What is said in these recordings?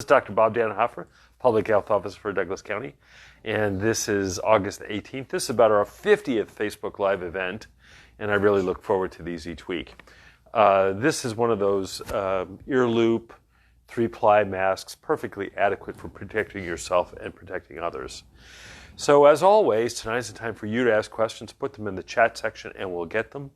This is Dr. Bob Dannenhoffer, Public Health Officer for Douglas County, and this is August 18th. This is about our 50th Facebook Live event, and I really look forward to these each week. This is one of those ear loop, 3-ply masks, perfectly adequate for protecting yourself and protecting others. So as always, tonight's the time for you to ask questions. Put them in the chat section and we'll get them.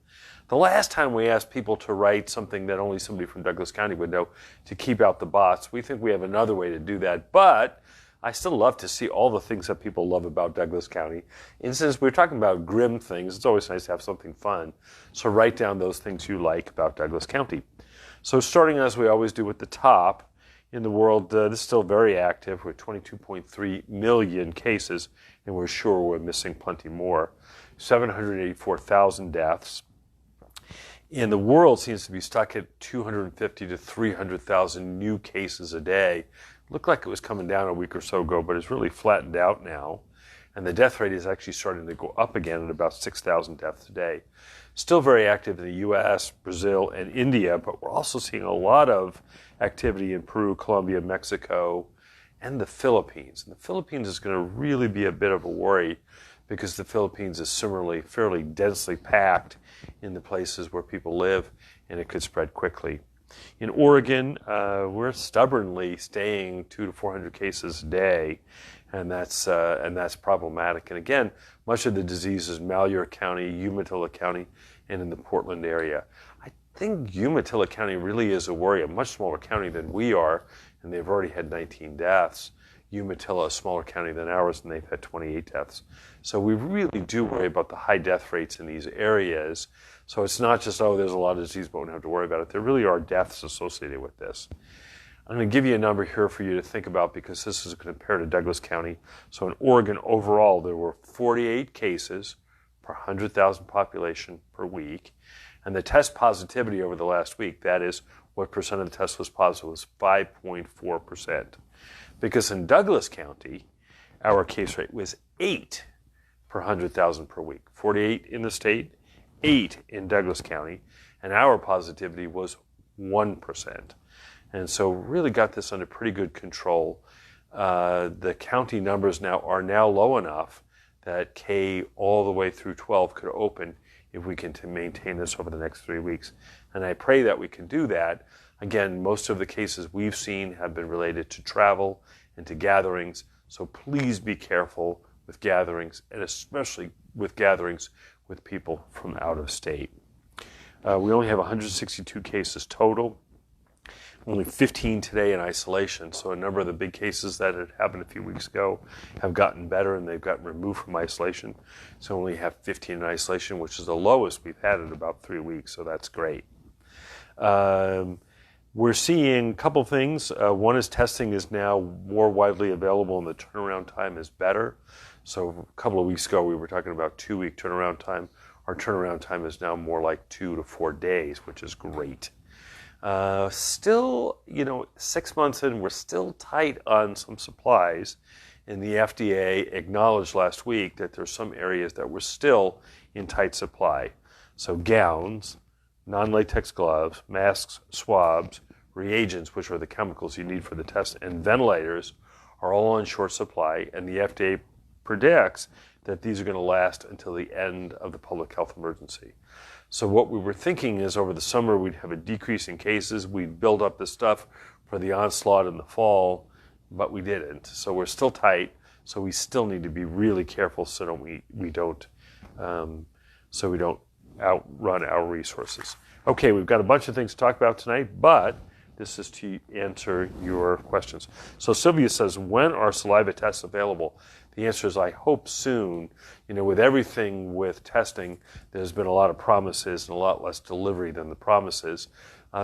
The last time we asked people to write something that only somebody from Douglas County would know to keep out the bots. We think we have another way to do that, but I still love to see all the things that people love about Douglas County. And since we're talking about grim things, it's always nice to have something fun. So write down those things you like about Douglas County. So starting as we always do at the top, in the world, this is still very active with 22.3 million cases, and we're sure we're missing plenty more. 784,000 deaths. And the world seems to be stuck at 250 to 300,000 new cases a day. Looked like it was coming down a week or so ago, but it's really flattened out now. And the death rate is actually starting to go up again at about 6,000 deaths a day. Still very active in the U.S., Brazil, and India, but we're also seeing a lot of activity in Peru, Colombia, Mexico, and the Philippines. And the Philippines is going to really be a bit of a worry because the Philippines is similarly fairly densely packed in the places where people live, and it could spread quickly. In Oregon, we're stubbornly staying 200 to 400 cases a day, and that's problematic. And again, much of the disease is Malheur County, Umatilla County, and in the Portland area. I think Umatilla County really is a worry, a much smaller county than we are, and they've already had 19 deaths. Umatilla, a smaller county than ours, and they've had 28 deaths. So we really do worry about the high death rates in these areas. So it's not just, oh, there's a lot of disease, but we don't have to worry about it. There really are deaths associated with this. I'm going to give you a number here for you to think about because this is compared to Douglas County. So in Oregon, overall, there were 48 cases per 100,000 population per week. And the test positivity over the last week, that is what percent of the test was positive, was 5.4%. Because in Douglas County, our case rate was 8 per 100,000 per week. 48 in the state, 8 in Douglas County, and our positivity was 1%. And so really got this under pretty good control. The county numbers are now low enough that K all the way through 12 could open if we can maintain this over the next 3 weeks. And I pray that we can do that. Again, most of the cases we've seen have been related to travel and to gatherings, so please be careful with gatherings, and especially with gatherings with people from out of state. We only have 162 cases total, only 15 today in isolation, so a number of the big cases that had happened a few weeks ago have gotten better and they've gotten removed from isolation. So only have 15 in isolation, which is the lowest we've had in about 3 weeks, so that's great. We're seeing a couple things. One is testing is now more widely available and the turnaround time is better. So a couple of weeks ago we were talking about 2-week turnaround time. Our turnaround time is now more like 2 to 4 days, which is great. Still, 6 months in, we're still tight on some supplies. And the FDA acknowledged last week that there's some areas that were still in tight supply. So gowns, non-latex gloves, masks, swabs, reagents, which are the chemicals you need for the test, and ventilators are all in short supply, and the FDA predicts that these are going to last until the end of the public health emergency. So what we were thinking is over the summer we'd have a decrease in cases, we'd build up the stuff for the onslaught in the fall, but we didn't. So we're still tight, so we still need to be really careful so we don't outrun our resources. Okay, we've got a bunch of things to talk about tonight, but this is to answer your questions. So Sylvia says, when are saliva tests available? The answer is, I hope soon. With everything with testing, there's been a lot of promises and a lot less delivery than the promises.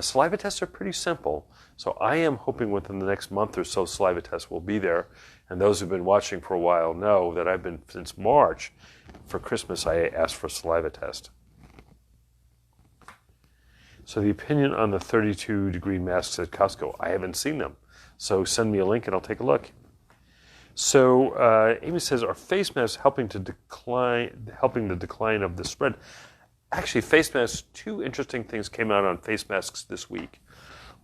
Saliva tests are pretty simple. So I am hoping within the next month or so, saliva tests will be there. And those who've been watching for a while know that I've been, since March, for Christmas, I asked for a saliva test. So the opinion on the 32-degree masks at Costco, I haven't seen them. So send me a link and I'll take a look. So Amy says, are face masks helping the decline of the spread? Actually, face masks, 2 interesting things came out on face masks this week.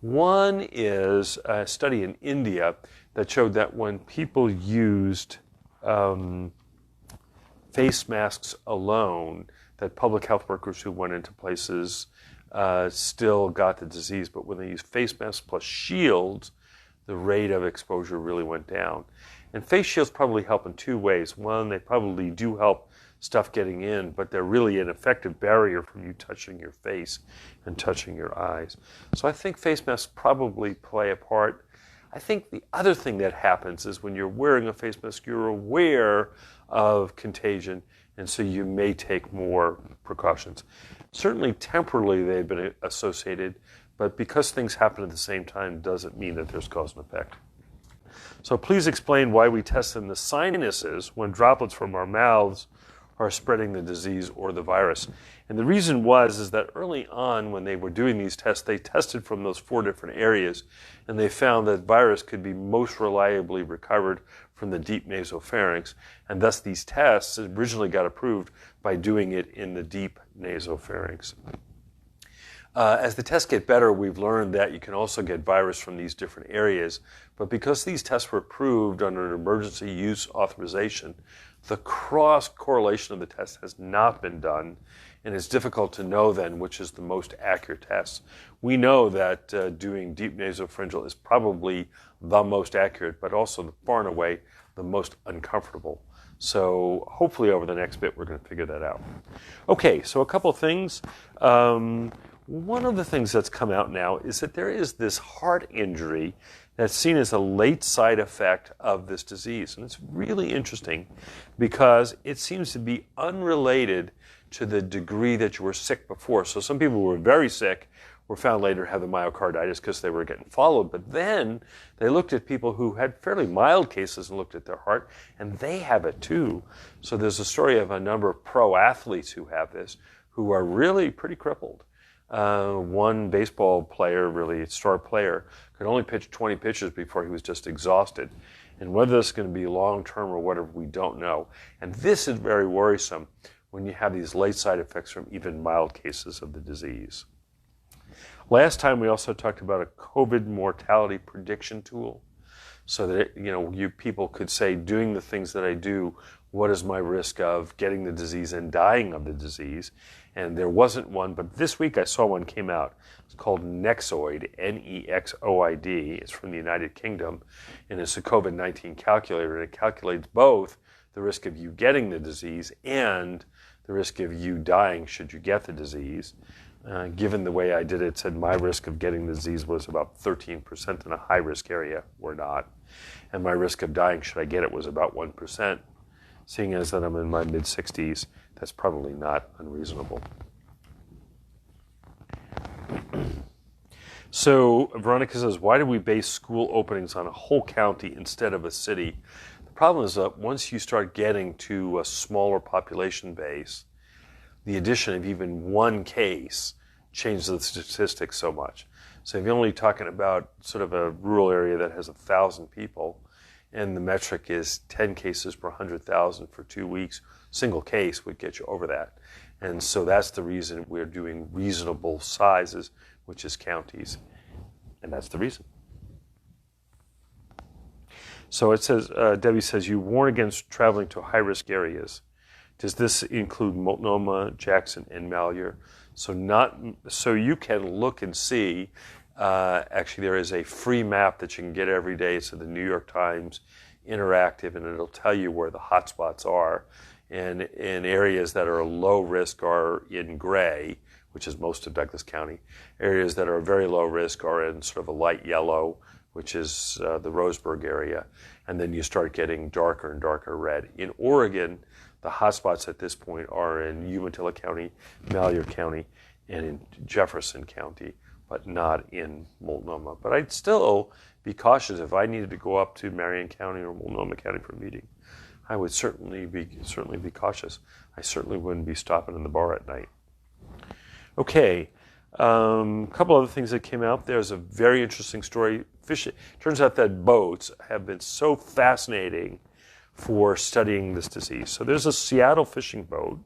One is a study in India that showed that when people used face masks alone, that public health workers who went into places still got the disease, but when they used face masks plus shields, the rate of exposure really went down. And face shields probably help in two ways. One, they probably do help stuff getting in, but they're really an effective barrier from you touching your face and touching your eyes. So I think face masks probably play a part. I think the other thing that happens is when you're wearing a face mask, you're aware of contagion, and so you may take more precautions. Certainly temporarily they've been associated, but because things happen at the same time doesn't mean that there's cause and effect. So please explain why we test in the sinuses when droplets from our mouths are spreading the disease or the virus. And the reason is that early on when they were doing these tests, they tested from those 4 different areas, and they found that virus could be most reliably recovered from the deep nasopharynx, and thus these tests originally got approved by doing it in the deep nasopharynx. As the tests get better, we've learned that you can also get virus from these different areas, but because these tests were approved under an emergency use authorization, the cross-correlation of the test has not been done, and it's difficult to know then which is the most accurate test. We know that doing deep nasopharyngeal is probably the most accurate, but also far and away the most uncomfortable. So hopefully over the next bit we're going to figure that out. Okay, so a couple of things. One of the things that's come out now is that there is this heart injury that's seen as a late side effect of this disease. And it's really interesting because it seems to be unrelated to the degree that you were sick before. So some people who were very sick were found later to have the myocarditis because they were getting followed. But then they looked at people who had fairly mild cases and looked at their heart, and they have it too. So there's a story of a number of pro athletes who have this, who are really pretty crippled. One baseball player, really a star player, could only pitch 20 pitches before he was just exhausted. And whether this is going to be long-term or whatever, we don't know. And this is very worrisome when you have these late side effects from even mild cases of the disease. Last time we also talked about a COVID mortality prediction tool, so that you people could say, doing the things that I do, what is my risk of getting the disease and dying of the disease? And there wasn't one, but this week I saw one came out. It's called Nexoid, Nexoid. It's from the United Kingdom, and it's a COVID-19 calculator, and it calculates both the risk of you getting the disease and the risk of you dying should you get the disease. Given the way I did it, said my risk of getting the disease was about 13% in a high-risk area, or not. And my risk of dying, should I get it, was about 1%. Seeing as that I'm in my mid-60s, that's probably not unreasonable. So Veronica says, why do we base school openings on a whole county instead of a city? The problem is that once you start getting to a smaller population base, the addition of even one case changes the statistics so much. So if you're only talking about sort of a rural area that has 1,000 people, and the metric is 10 cases per 100,000 for 2 weeks, single case would get you over that. And so that's the reason we're doing reasonable sizes, which is counties. And that's the reason. So it says, Debbie says, you warn against traveling to high-risk areas. Does this include Multnomah, Jackson, and Malheur? So you can look and see. Actually, there is a free map that you can get every day. It's the New York Times Interactive, and it'll tell you where the hot spots are. And in areas that are low risk are in gray, which is most of Douglas County. Areas that are very low risk are in sort of a light yellow, which is the Roseburg area. And then you start getting darker and darker red. In Oregon, the hotspots at this point are in Umatilla County, Malheur County, and in Jefferson County, but not in Multnomah. But I'd still be cautious if I needed to go up to Marion County or Multnomah County for a meeting. I would certainly be cautious. I certainly wouldn't be stopping in the bar at night. Okay, a couple other things that came out. There's a very interesting story. Fishing. Turns out that boats have been so fascinating for studying this disease. So there's a Seattle fishing boat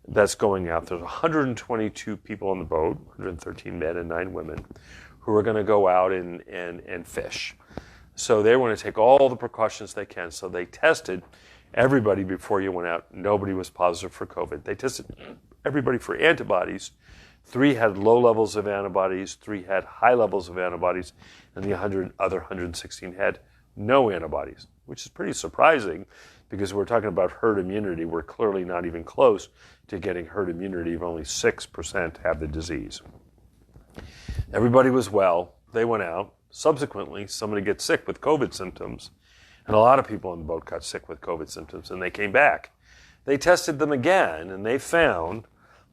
that's going out. There's 122 people on the boat, 113 men and 9 women, who are going to go out and fish. So they want to take all the precautions they can. So they tested everybody before you went out. Nobody was positive for COVID. They tested everybody for antibodies. 3 had low levels of antibodies, 3 had high levels of antibodies, and the other 116 had no antibodies, which is pretty surprising because we're talking about herd immunity. We're clearly not even close to getting herd immunity if only 6% have the disease. Everybody was well. They went out. Subsequently, somebody gets sick with COVID symptoms, and a lot of people on the boat got sick with COVID symptoms, and they came back. They tested them again, and they found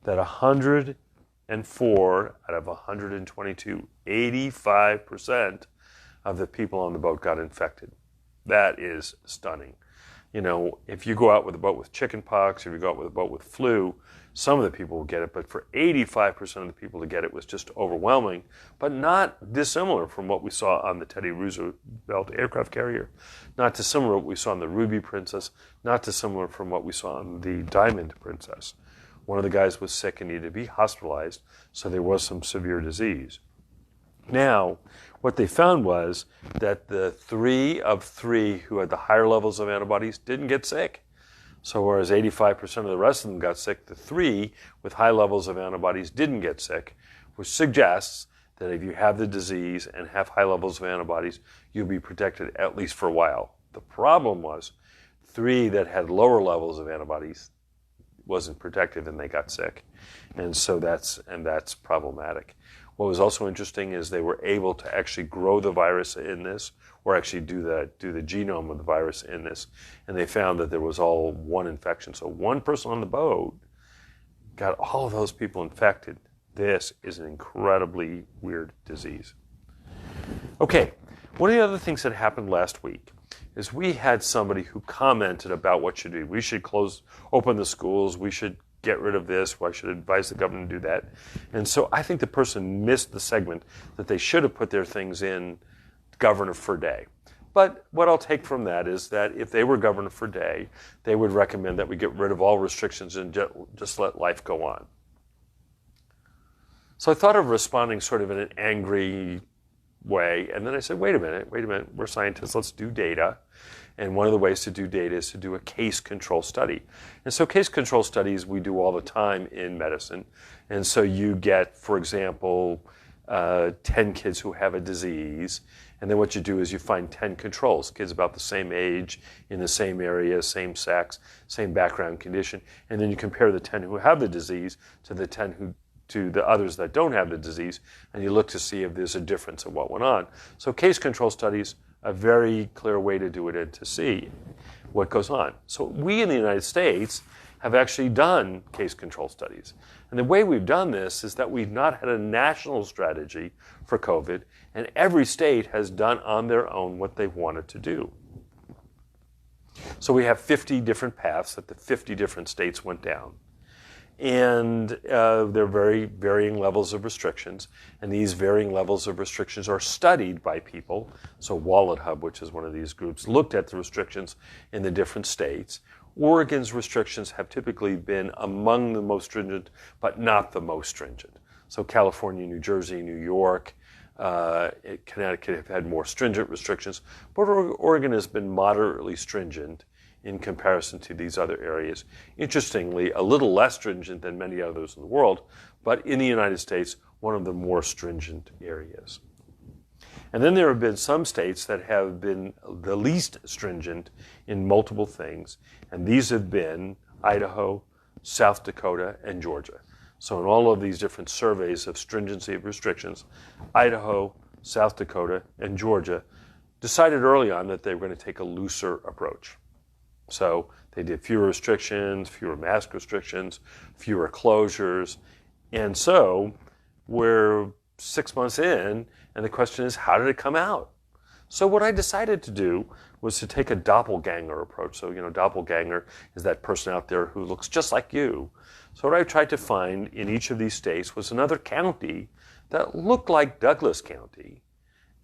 that 104 out of 122, 85% of the people on the boat got infected. That is stunning. You know, if you go out with a boat with chickenpox, if you go out with a boat with flu, some of the people will get it, but for 85% of the people to get it was just overwhelming, but not dissimilar from what we saw on the Teddy Roosevelt aircraft carrier, not dissimilar what we saw on the Ruby Princess, not dissimilar from what we saw on the Diamond Princess. One of the guys was sick and needed to be hospitalized, so there was some severe disease. Now, what they found was that the 3 of 3 who had the higher levels of antibodies didn't get sick. So whereas 85% of the rest of them got sick, the 3 with high levels of antibodies didn't get sick, which suggests that if you have the disease and have high levels of antibodies, you'll be protected at least for a while. The problem was 3 that had lower levels of antibodies wasn't protected and they got sick. And so that's problematic. What was also interesting is they were able to actually grow the virus in this, or actually do the genome of the virus in this, and they found that there was all one infection. So one person on the boat got all of those people infected. This is an incredibly weird disease. Okay, one of the other things that happened last week is we had somebody who commented about what should do. We should open the schools, we should get rid of this, why should advise the government to do that? And so I think the person missed the segment that they should have put their things in governor for day. But what I'll take from that is that if they were governor for day, they would recommend that we get rid of all restrictions and just let life go on. So I thought of responding sort of in an angry way, and then I said, wait a minute, we're scientists, let's do data. And one of the ways to do data is to do a case control study. And so case control studies we do all the time in medicine. And so you get, for example, 10 kids who have a disease, and then what you do is you find 10 controls, kids about the same age, in the same area, same sex, same background condition, and then you compare the 10 who have the disease to the others that don't have the disease, and you look to see if there's a difference in what went on. So case control studies, a very clear way to do it and to see what goes on. So we in the United States have actually done case control studies. And the way we've done this is that we've not had a national strategy for COVID, and every state has done on their own what they wanted to do. So we have 50 different paths that the 50 different states went down. And there are very varying levels of restrictions, and these varying levels of restrictions are studied by people. So Wallet Hub, which is one of these groups, looked at the restrictions in the different states. Oregon's restrictions have typically been among the most stringent, but not the most stringent. So California, New Jersey, New York, Connecticut have had more stringent restrictions, but Oregon has been moderately stringent in comparison to these other areas. Interestingly, a little less stringent than many others in the world, but in the United States, one of the more stringent areas. And then there have been some states that have been the least stringent in multiple things, and these have been Idaho, South Dakota, and Georgia. So in all of these different surveys of stringency of restrictions, Idaho, South Dakota, and Georgia decided early on that they were going to take a looser approach. So they did fewer restrictions, fewer mask restrictions, fewer closures. And so we're 6 months in, and the question is, how did it come out? So what I decided to do was to take a doppelganger approach. So, doppelganger is that person out there who looks just like you. So what I tried to find in each of these states was another county that looked like Douglas County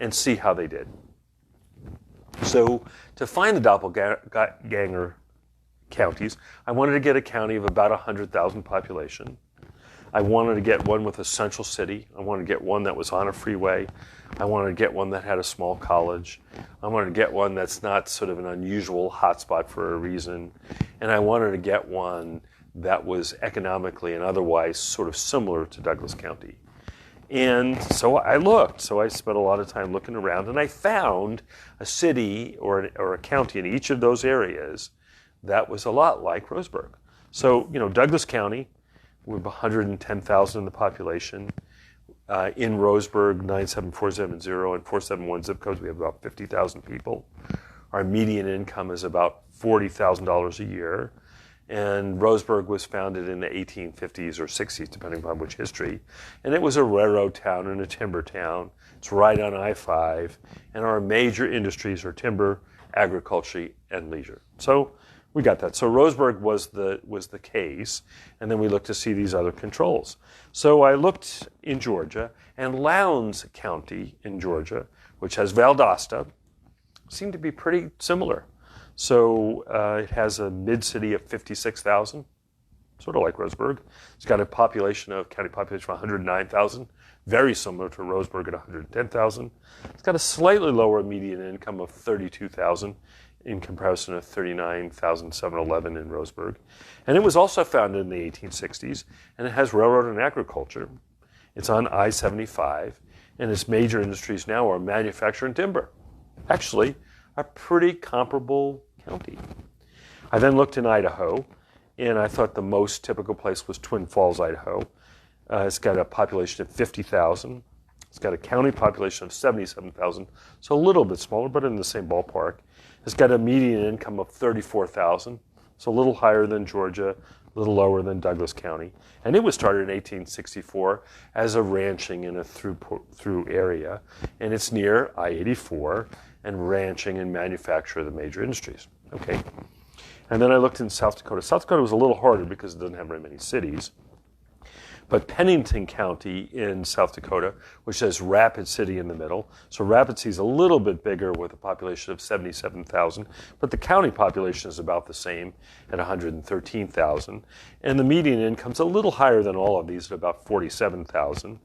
and see how they did. So to find the doppelganger counties, I wanted to get a county of about 100,000 population. I wanted to get one with a central city. I wanted to get one that was on a freeway. I wanted to get one that had a small college. I wanted to get one that's not sort of an unusual hotspot for a reason. And I wanted to get one that was economically and otherwise sort of similar to Douglas County. And so I looked. So I spent a lot of time looking around, and I found a city or a county in each of those areas that was a lot like Roseburg. So, Douglas County, we have 110,000 in the population. In Roseburg, 97470 and 471 zip codes, we have about 50,000 people. Our median income is about $40,000 a year. And Roseburg was founded in the 1850s or 60s, depending upon which history. And it was a railroad town and a timber town. It's right on I-5. And our major industries are timber, agriculture, and leisure. So we got that. So Roseburg was the case. And then we looked to see these other controls. So I looked in Georgia, and Lowndes County in Georgia, which has Valdosta, seemed to be pretty similar. So it has a mid-city of 56,000, sort of like Roseburg. It's got a county population of 109,000, very similar to Roseburg at 110,000. It's got a slightly lower median income of 32,000 in comparison to 39,711 in Roseburg. And it was also founded in the 1860s, and it has railroad and agriculture. It's on I-75, and its major industries now are manufacturing and timber. Actually, a pretty comparable county. I then looked in Idaho, and I thought the most typical place was Twin Falls, Idaho. It's got a population of 50,000. It's got a county population of 77,000, so a little bit smaller, but in the same ballpark. It's got a median income of 34,000, so a little higher than Georgia, a little lower than Douglas County. And it was started in 1864 as a ranching and a through area, and it's near I-84, and ranching and manufacture are the major industries. Okay. And then I looked in South Dakota. South Dakota was a little harder because it doesn't have very many cities. But Pennington County in South Dakota, which has Rapid City in the middle. So Rapid City is a little bit bigger with a population of 77,000, but the county population is about the same at 113,000. And the median income is a little higher than all of these at about 47,000.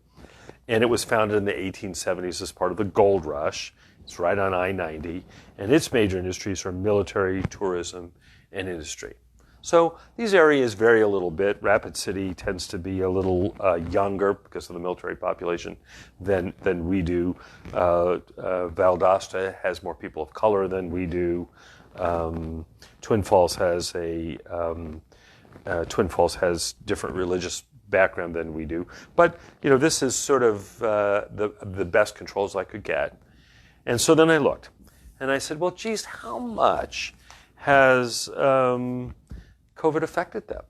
And it was founded in the 1870s as part of the gold rush. It's right on I-90, and its major industries are military, tourism, and industry. So these areas vary a little bit. Rapid City tends to be a little younger because of the military population than we do. Valdosta has more people of color than we do. Twin Falls has different religious background than we do. But this is sort of the best controls I could get. And so then I looked, and I said, well, geez, how much has COVID affected them?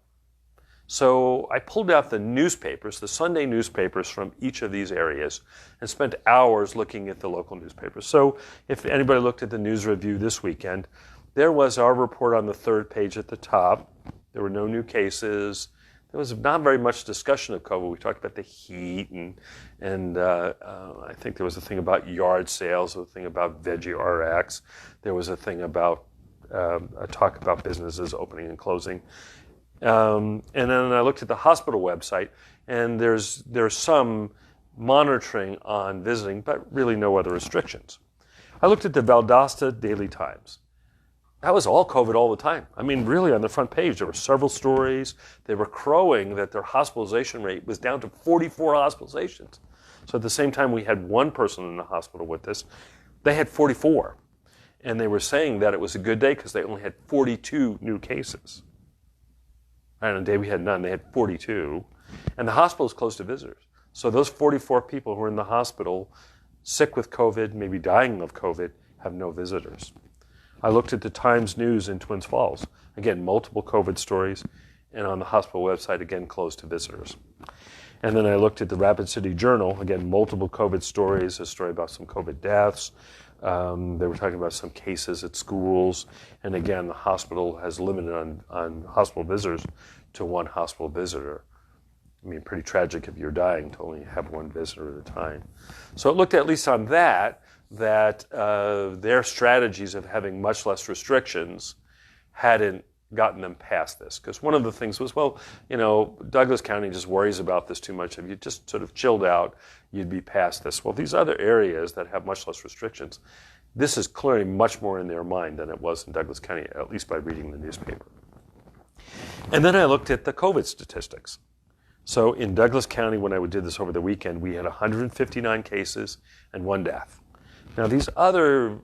So I pulled out the newspapers, the Sunday newspapers from each of these areas, and spent hours looking at the local newspapers. So if anybody looked at the news review this weekend, there was our report on the third page at the top. There were no new cases. There was not very much discussion of COVID. We talked about the heat, and I think there was a thing about yard sales, a thing about Veggie RX. There was a thing about a talk about businesses opening and closing. And then I looked at the hospital website, and there's some monitoring on visiting, but really no other restrictions. I looked at the Valdosta Daily Times. That was all COVID all the time. I mean, really on the front page, there were several stories. They were crowing that their hospitalization rate was down to 44 hospitalizations. So at the same time we had one person in the hospital with this, they had 44. And they were saying that it was a good day because they only had 42 new cases. And on the day we had none, they had 42. And the hospital is closed to visitors. So those 44 people who were in the hospital, sick with COVID, maybe dying of COVID, have no visitors. I looked at the Times News in Twin Falls. Again, multiple COVID stories. And on the hospital website, again, closed to visitors. And then I looked at the Rapid City Journal. Again, multiple COVID stories, a story about some COVID deaths. They were talking about some cases at schools. And again, the hospital has limited on hospital visitors to one hospital visitor. I mean, pretty tragic if you're dying to only have one visitor at a time. So it looked at least on that their strategies of having much less restrictions hadn't gotten them past this. Because one of the things was, well, Douglas County just worries about this too much. If you just sort of chilled out, you'd be past this. Well, these other areas that have much less restrictions, this is clearly much more in their mind than it was in Douglas County, at least by reading the newspaper. And then I looked at the COVID statistics. So in Douglas County, when I did this over the weekend, we had 159 cases and 1 death. Now these other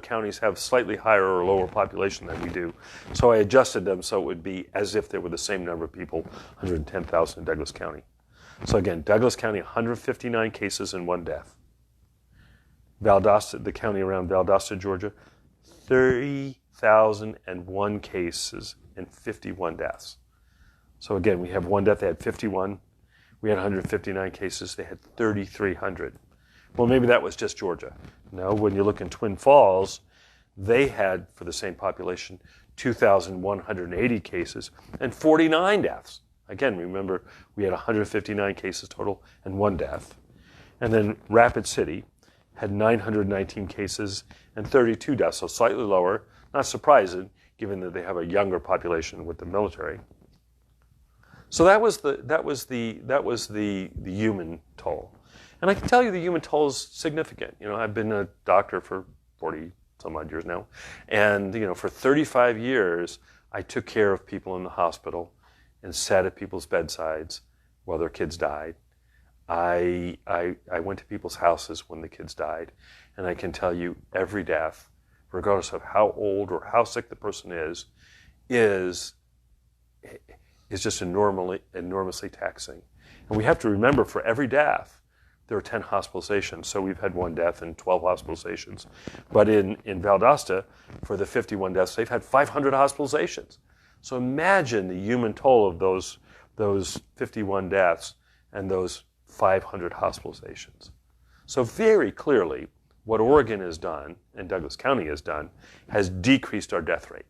counties have slightly higher or lower population than we do, so I adjusted them so it would be as if there were the same number of people, 110,000 in Douglas County. So again, Douglas County, 159 cases and 1 death. Valdosta, the county around Valdosta, Georgia, 30,001 cases and 51 deaths. So again, we have 1 death, they had 51. We had 159 cases, they had 3,300. Well, maybe that was just Georgia. No, when you look in Twin Falls, they had, for the same population, 2,180 cases and 49 deaths. Again, remember, we had 159 cases total and 1 death. And then Rapid City had 919 cases and 32 deaths, so slightly lower. Not surprising, given that they have a younger population with the military. So that was the human toll. And I can tell you the human toll is significant. I've been a doctor for 40 some odd years now. And, for 35 years, I took care of people in the hospital and sat at people's bedsides while their kids died. I went to people's houses when the kids died. And I can tell you every death, regardless of how old or how sick the person is just enormously taxing. And we have to remember, for every death, there are 10 hospitalizations. So we've had 1 death and 12 hospitalizations. But in Valdosta, for the 51 deaths, they've had 500 hospitalizations. So imagine the human toll of those 51 deaths and those 500 hospitalizations. So very clearly, what Oregon has done, and Douglas County has done, has decreased our death rate.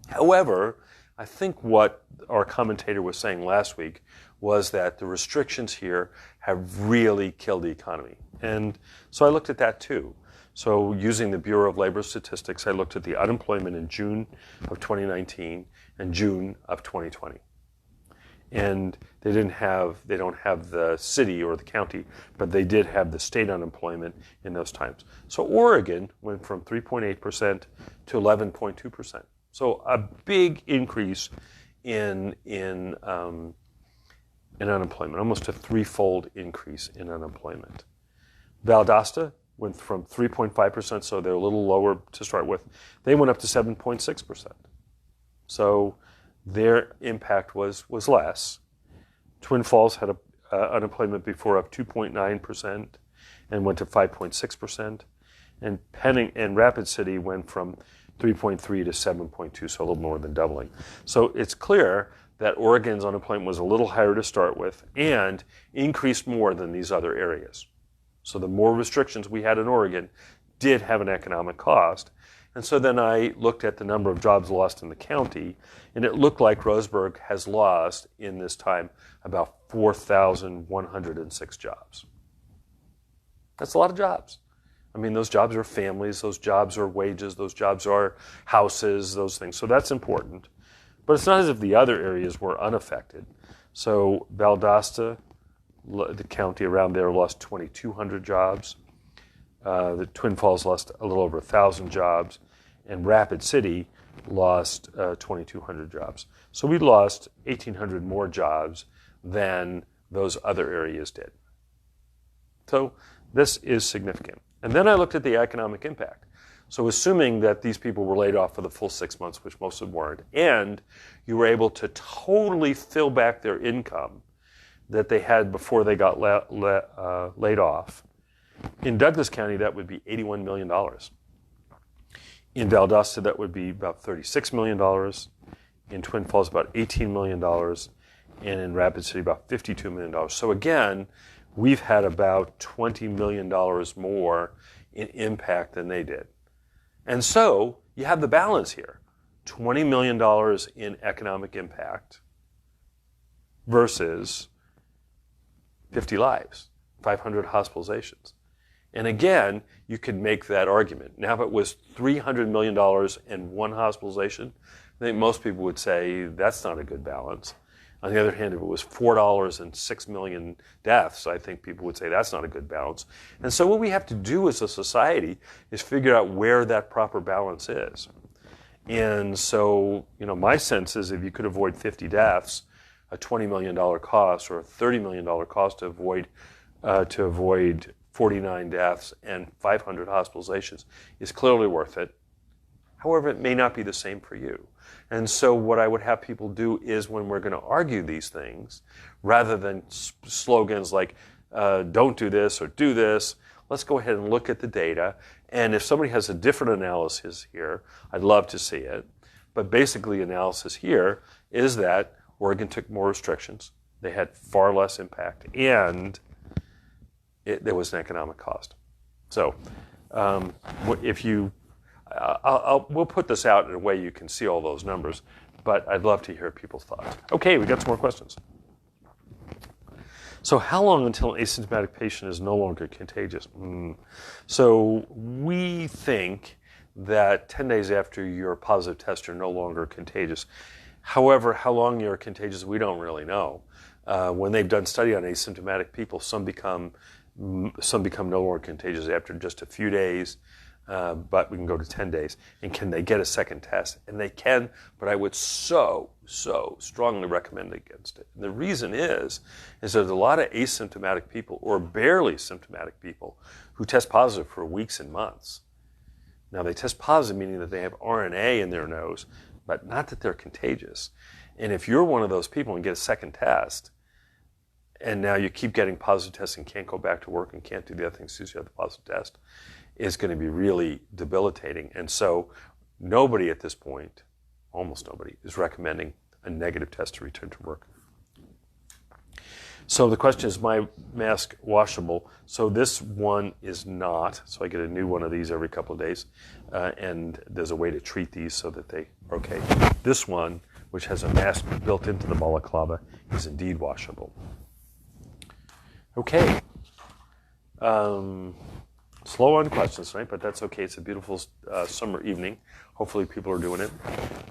However, I think what our commentator was saying last week was that the restrictions here have really killed the economy. And so I looked at that too. So using the Bureau of Labor Statistics, I looked at the unemployment in June of 2019 and June of 2020. And they don't have the city or the county, but they did have the state unemployment in those times. So Oregon went from 3.8% to 11.2%. So a big increase in unemployment, almost a 3-fold increase in unemployment. Valdosta went from 3.5%, so they're a little lower to start with. They went up to 7.6%. So their impact was less. Twin Falls had unemployment before of 2.9% and went to 5.6%. And Rapid City went from 3.3 to 7.2, so a little more than doubling. So it's clear that Oregon's unemployment was a little higher to start with and increased more than these other areas. So the more restrictions we had in Oregon did have an economic cost. And so then I looked at the number of jobs lost in the county, and it looked like Roseburg has lost in this time about 4,106 jobs. That's a lot of jobs. I mean, those jobs are families, those jobs are wages, those jobs are houses, those things. So that's important. But it's not as if the other areas were unaffected. So Valdosta, the county around there, lost 2,200 jobs. The Twin Falls lost a little over 1,000 jobs. And Rapid City lost 2,200 jobs. So we lost 1,800 more jobs than those other areas did. So this is significant. And then I looked at the economic impact. So assuming that these people were laid off for the full 6 months, which most of them weren't, and you were able to totally fill back their income that they had before they got laid off, in Douglas County, that would be $81 million. In Valdosta, that would be about $36 million. In Twin Falls, about $18 million. And in Rapid City, about $52 million. So again, we've had about $20 million more in impact than they did. And so you have the balance here. $20 million in economic impact versus 50 lives, 500 hospitalizations. And again, you could make that argument. Now, if it was $300 million and 1 hospitalization, I think most people would say that's not a good balance. On the other hand, if it was $4 and 6 million deaths, I think people would say that's not a good balance. And so what we have to do as a society is figure out where that proper balance is. And so, my sense is if you could avoid 50 deaths, a $20 million cost or a $30 million cost to avoid 49 deaths and 500 hospitalizations is clearly worth it. However, it may not be the same for you. And so what I would have people do is when we're going to argue these things, rather than slogans like, don't do this or do this, let's go ahead and look at the data. And if somebody has a different analysis here, I'd love to see it. But basically, analysis here is that Oregon took more restrictions. They had far less impact. And there was an economic cost. So we'll put this out in a way you can see all those numbers, but I'd love to hear people's thoughts. Okay, we got some more questions. So how long until an asymptomatic patient is no longer contagious? So we think that 10 days after your positive test, you're no longer contagious. However, how long you're contagious, we don't really know. When they've done study on asymptomatic people, some become no longer contagious after just a few days. But we can go to 10 days. And can they get a second test? And they can, but I would so strongly recommend against it. And the reason is there's a lot of asymptomatic people or barely symptomatic people who test positive for weeks and months. Now, they test positive, meaning that they have RNA in their nose, but not that they're contagious. And if you're one of those people and get a second test, and now you keep getting positive tests and can't go back to work and can't do the other things since you have the positive test, is going to be really debilitating. And so nobody at this point, almost nobody, is recommending a negative test to return to work. So the question is, My Mask washable? So this one is not. So I get a new one of these every couple of days. And there's a way to treat these so that they are okay. This one, which has a mask built into the balaclava, is indeed washable. Okay. Slow on questions tonight, but that's okay. It's a beautiful summer evening. Hopefully people are doing it.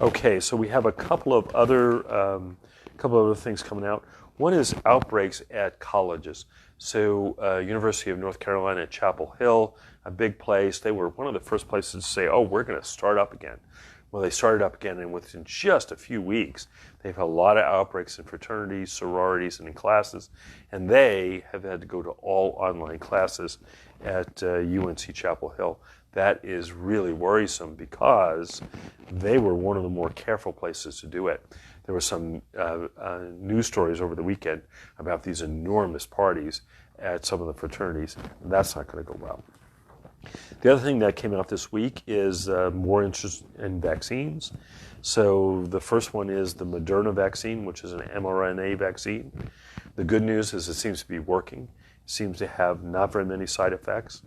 Okay, so we have a couple of other things coming out. One is outbreaks at colleges. So University of North Carolina at Chapel Hill, a big place. They were one of the first places to say, oh, we're going to start up again. Well, they started up again, and within just a few weeks, they've had a lot of outbreaks in fraternities, sororities, and in classes, and they have had to go to all online classes at UNC Chapel Hill. That is really worrisome because they were one of the more careful places to do it. There were some news stories over the weekend about these enormous parties at some of the fraternities, and that's not going to go well. The other thing that came out this week is more interest in vaccines. So the first one is the Moderna vaccine, which is an mRNA vaccine. The good news is it seems to be working. It seems to have not very many side effects.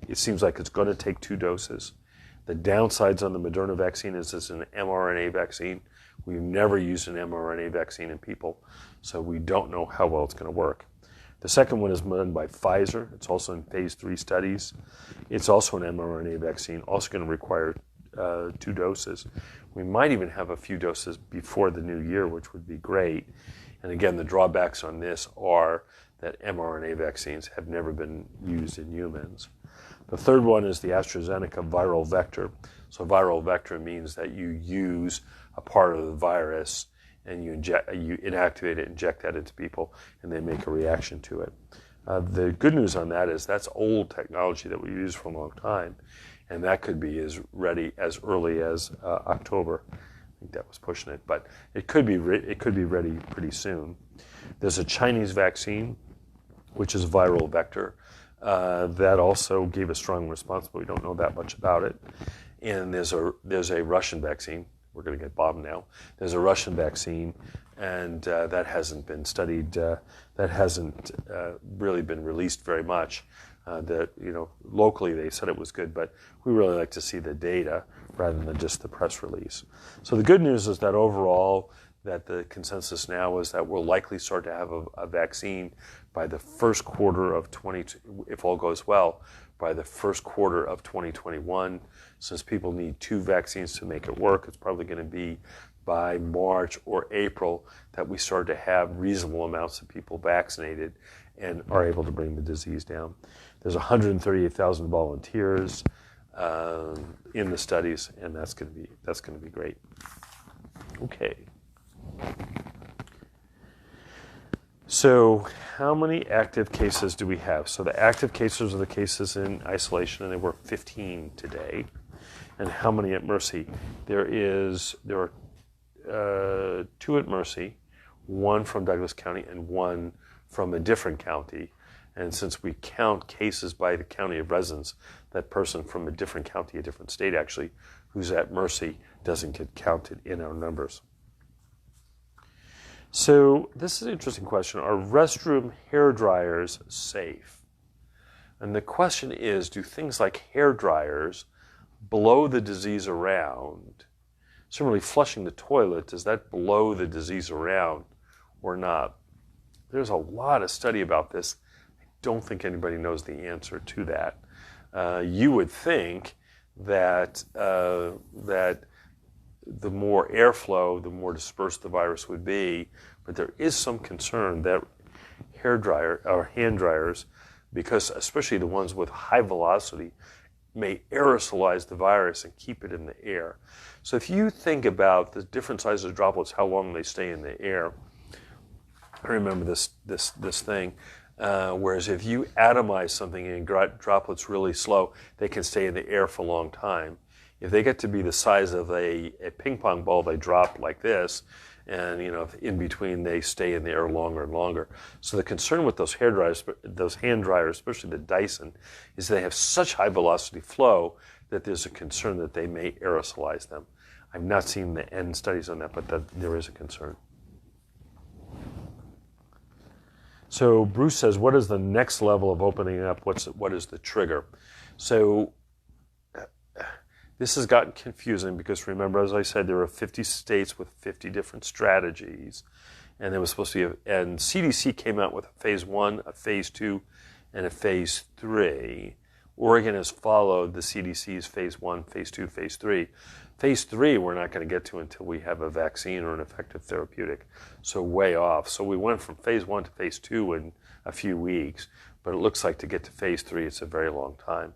It seems like it's going to take 2 doses. The downsides on the Moderna vaccine is it's an mRNA vaccine. We've never used an mRNA vaccine in people, so we don't know how well it's going to work. The second one is done by Pfizer. It's also in phase 3 studies. It's also an mRNA vaccine, also going to require 2 doses. We might even have a few doses before the new year, which would be great. And again, the drawbacks on this are that mRNA vaccines have never been used in humans. The third one is the Astrazeneca viral vector. So viral vector means that you use a part of the virus and you inactivate it, inject that into people, and they make a reaction to it. The good news on that is that's old technology that we use for a long time, and that could be as ready as early as October. I think that was pushing it, but it could be ready pretty soon. There's a Chinese vaccine, which is viral vector, that also gave a strong response, but we don't know that much about it. And there's a Russian vaccine. We're going to get bombed now. There's a Russian vaccine, and that hasn't been studied. That hasn't really been released very much. Locally they said it was good, but we really like to see the data rather than just the press release. So the good news is that overall, that the consensus now is that we'll likely start to have a vaccine by the first quarter of if all goes well, by the first quarter of 2021. Since people need 2 vaccines to make it work, it's probably going to be by March or April that we start to have reasonable amounts of people vaccinated and are able to bring the disease down. There's 138,000 volunteers in the studies, and that's going to be great. Okay. So how many active cases do we have? So the active cases are the cases in isolation, and there were 15 today. And how many at Mercy? There are 2 at Mercy, 1 from Douglas County and 1 from a different county. And since we count cases by the county of residence, that person from a different county, a different state actually, who's at Mercy doesn't get counted in our numbers. So this is an interesting question. Are restroom hair dryers safe? And the question is, do things like hair dryers blow the disease around? Similarly, flushing the toilet, does that blow the disease around or not? There's a lot of study about this. I don't think anybody knows the answer to that. You would think that that the more airflow, the more dispersed the virus would be, but there is some concern that hand dryers, because especially the ones with high velocity, may aerosolize the virus and keep it in the air. So if you think about the different sizes of droplets, how long they stay in the air, I remember this thing. Whereas if you atomize something and droplets really slow, they can stay in the air for a long time. If they get to be the size of a ping pong ball, they drop like this, and in between they stay in the air longer and longer. So the concern with those hand dryers, especially the Dyson, is they have such high velocity flow that there's a concern that they may aerosolize them. I've not seen the end studies on that, but there is a concern. So Bruce says, what is the next level of opening up? What is the trigger? So this has gotten confusing because remember, as I said, there are 50 states with 50 different strategies. And there was supposed to be, and CDC came out with a phase 1, a phase 2, and a phase 3. Oregon has followed the CDC's phase 1, phase 2, phase 3. Phase 3 we're not going to get to until we have a vaccine or an effective therapeutic, so way off. So we went from phase 1 to phase 2 in a few weeks, but it looks like to get to phase 3 it's a very long time.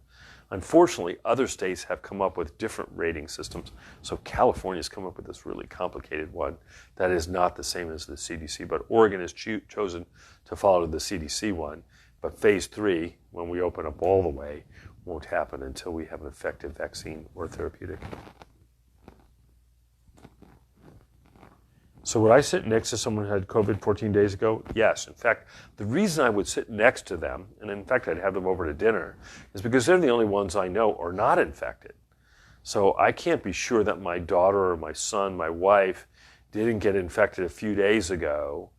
Unfortunately, other states have come up with different rating systems. So California's come up with this really complicated one that is not the same as the CDC, but Oregon has chosen to follow the CDC one. But phase 3, when we open up all the way, won't happen until we have an effective vaccine or therapeutic. So would I sit next to someone who had COVID 14 days ago? Yes. In fact, the reason I would sit next to them, and in fact I'd have them over to dinner, is because they're the only ones I know are not infected. So I can't be sure that my daughter or my son, my wife, didn't get infected a few days ago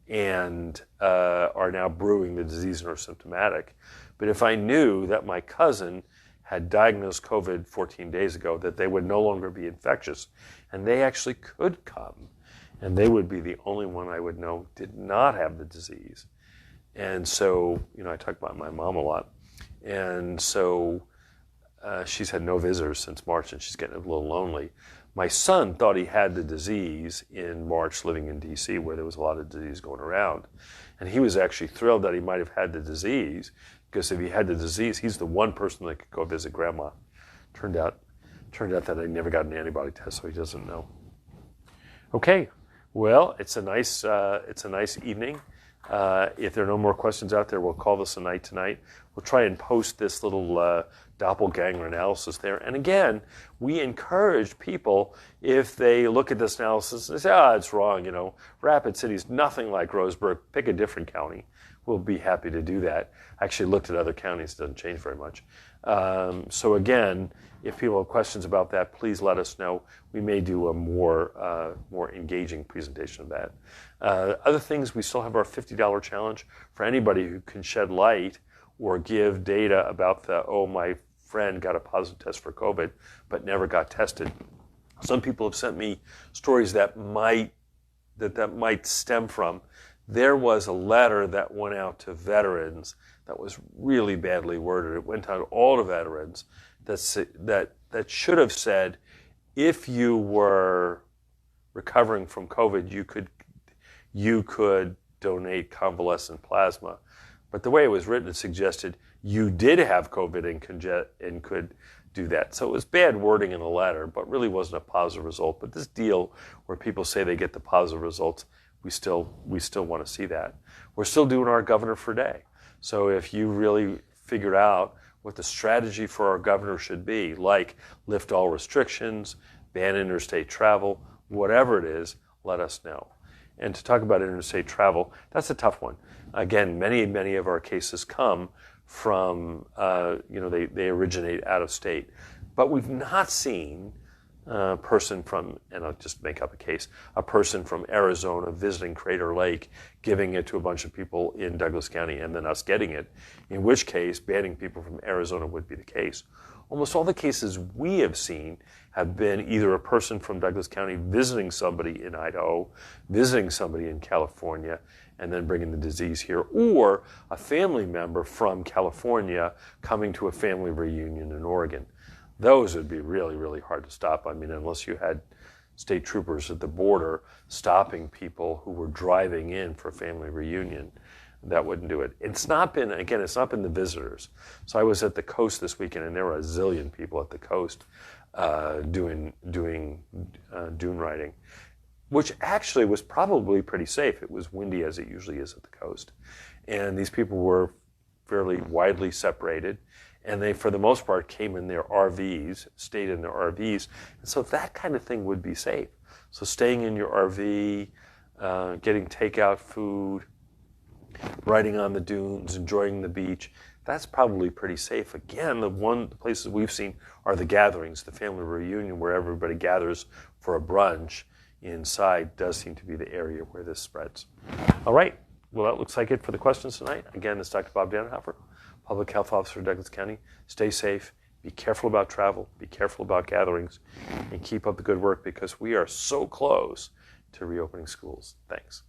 and are now brewing the disease and are symptomatic. But if I knew that my cousin had diagnosed COVID 14 days ago, that they would no longer be infectious, and they actually could come, and they would be the only one I would know did not have the disease. And so, I talk about my mom a lot. And so she's had no visitors since March, and she's getting a little lonely. My son thought he had the disease in March living in D.C., where there was a lot of disease going around. And he was actually thrilled that he might have had the disease, because if he had the disease, he's the one person that could go visit grandma. Turned out that I never got an antibody test, so he doesn't know. Okay. Well, it's a nice evening. If there are no more questions out there, we'll call this a night tonight. We'll try and post this little doppelganger analysis there. And again, we encourage people, if they look at this analysis and say, it's wrong, Rapid City's nothing like Roseburg, pick a different county. We'll be happy to do that. I actually looked at other counties, it doesn't change very much. So again, if people have questions about that, please let us know. We may do a more engaging presentation of that. Other things, we still have our $50 challenge for anybody who can shed light or give data about my friend got a positive test for COVID but never got tested. Some people have sent me stories that might stem from. There was a letter that went out to veterans that was really badly worded. It went out all the veterans that should have said, if you were recovering from COVID, you could donate convalescent plasma. But the way it was written, it suggested you did have COVID and could do that. So it was bad wording in the letter, but really wasn't a positive result. But this deal where people say they get the positive results, we still want to see that. We're still doing our governor for day. So if you really figured out what the strategy for our governor should be, like lift all restrictions, ban interstate travel, whatever it is, let us know. And to talk about interstate travel, that's a tough one. Again, many of our cases come from, they originate out of state. But we've not seen a person from, and I'll just make up a case, a person from Arizona visiting Crater Lake, giving it to a bunch of people in Douglas County, and then us getting it, in which case banning people from Arizona would be the case. Almost all the cases we have seen have been either a person from Douglas County visiting somebody in Idaho, visiting somebody in California, and then bringing the disease here, or a family member from California coming to a family reunion in Oregon. Those would be really, really hard to stop. I mean, unless you had state troopers at the border stopping people who were driving in for a family reunion, that wouldn't do it. It's not been the visitors. So I was at the coast this weekend, and there were a zillion people at the coast doing dune riding, which actually was probably pretty safe. It was windy, as it usually is at the coast. And these people were fairly widely separated, and they, for the most part, came in their RVs, stayed in their RVs. And so that kind of thing would be safe. So staying in your RV, getting takeout food, riding on the dunes, enjoying the beach, that's probably pretty safe. Again, the places we've seen are the gatherings, the family reunion where everybody gathers for a brunch inside does seem to be the area where this spreads. All right, well, that looks like it for the questions tonight. Again, this is Dr. Bob Dannenhoffer, Public Health Officer of Douglas County. Stay safe, be careful about travel, be careful about gatherings, and keep up the good work because we are so close to reopening schools. Thanks.